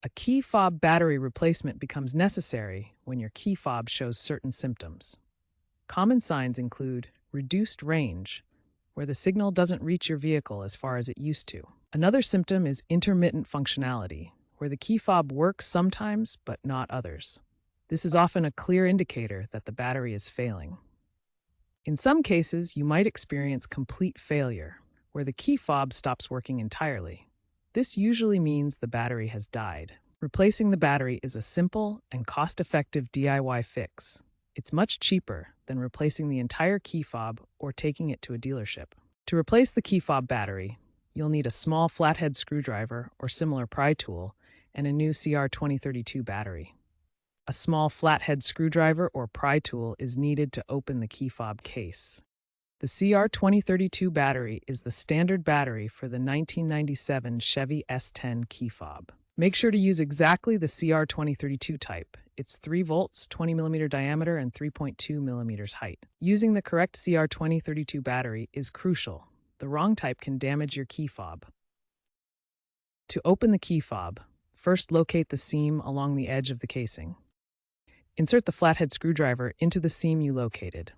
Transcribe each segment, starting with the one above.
A key fob battery replacement becomes necessary when your key fob shows certain symptoms. Common signs include reduced range, where the signal doesn't reach your vehicle as far as it used to. Another symptom is intermittent functionality, where the key fob works sometimes but not others. This is often a clear indicator that the battery is failing. In some cases, you might experience complete failure, where the key fob stops working entirely. This usually means the battery has died. Replacing the battery is a simple and cost-effective DIY fix. It's much cheaper than replacing the entire key fob or taking it to a dealership. To replace the key fob battery, you'll need a small flathead screwdriver or similar pry tool and a new CR2032 battery. A small flathead screwdriver or pry tool is needed to open the key fob case. The CR2032 battery is the standard battery for the 1997 Chevy S-10 key fob. Make sure to use exactly the CR2032 type. It's 3 volts, 20 millimeter diameter, and 3.2 millimeters height. Using the correct CR2032 battery is crucial. The wrong type can damage your key fob. To open the key fob, first locate the seam along the edge of the casing. Insert the flathead screwdriver into the seam you located.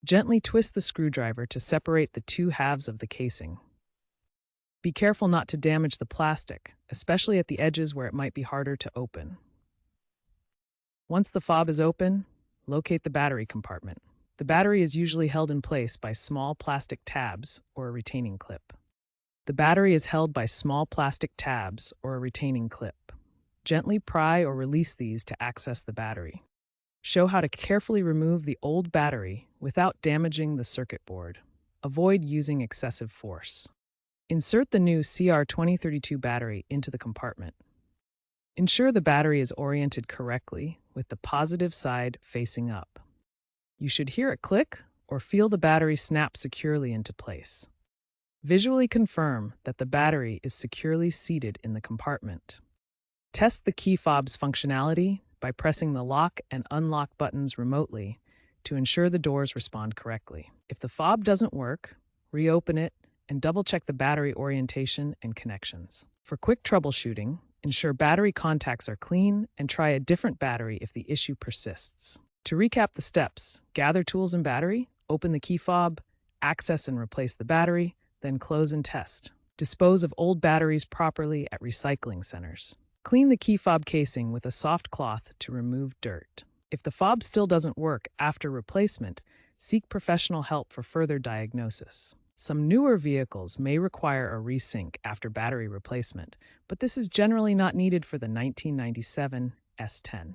Gently twist the screwdriver to separate the two halves of the casing. Be careful not to damage the plastic, especially at the edges where it might be harder to open. Once the fob is open, locate the battery compartment. The battery is usually held in place by small plastic tabs or a retaining clip. The battery is held by small plastic tabs or a retaining clip. Gently pry or release these to access the battery. Show how to carefully remove the old battery without damaging the circuit board. Avoid using excessive force. Insert the new CR2032 battery into the compartment. Ensure the battery is oriented correctly with the positive side facing up. You should hear it click or feel the battery snap securely into place. Visually confirm that the battery is securely seated in the compartment. Test the key fob's functionality by pressing the lock and unlock buttons remotely to ensure the doors respond correctly. If the fob doesn't work, reopen it and double-check the battery orientation and connections. For quick troubleshooting, ensure battery contacts are clean and try a different battery if the issue persists. To recap the steps, gather tools and battery, open the key fob, access and replace the battery, then close and test. Dispose of old batteries properly at recycling centers. Clean the key fob casing with a soft cloth to remove dirt. If the fob still doesn't work after replacement, seek professional help for further diagnosis. Some newer vehicles may require a resync after battery replacement, but this is generally not needed for the 1997 S10.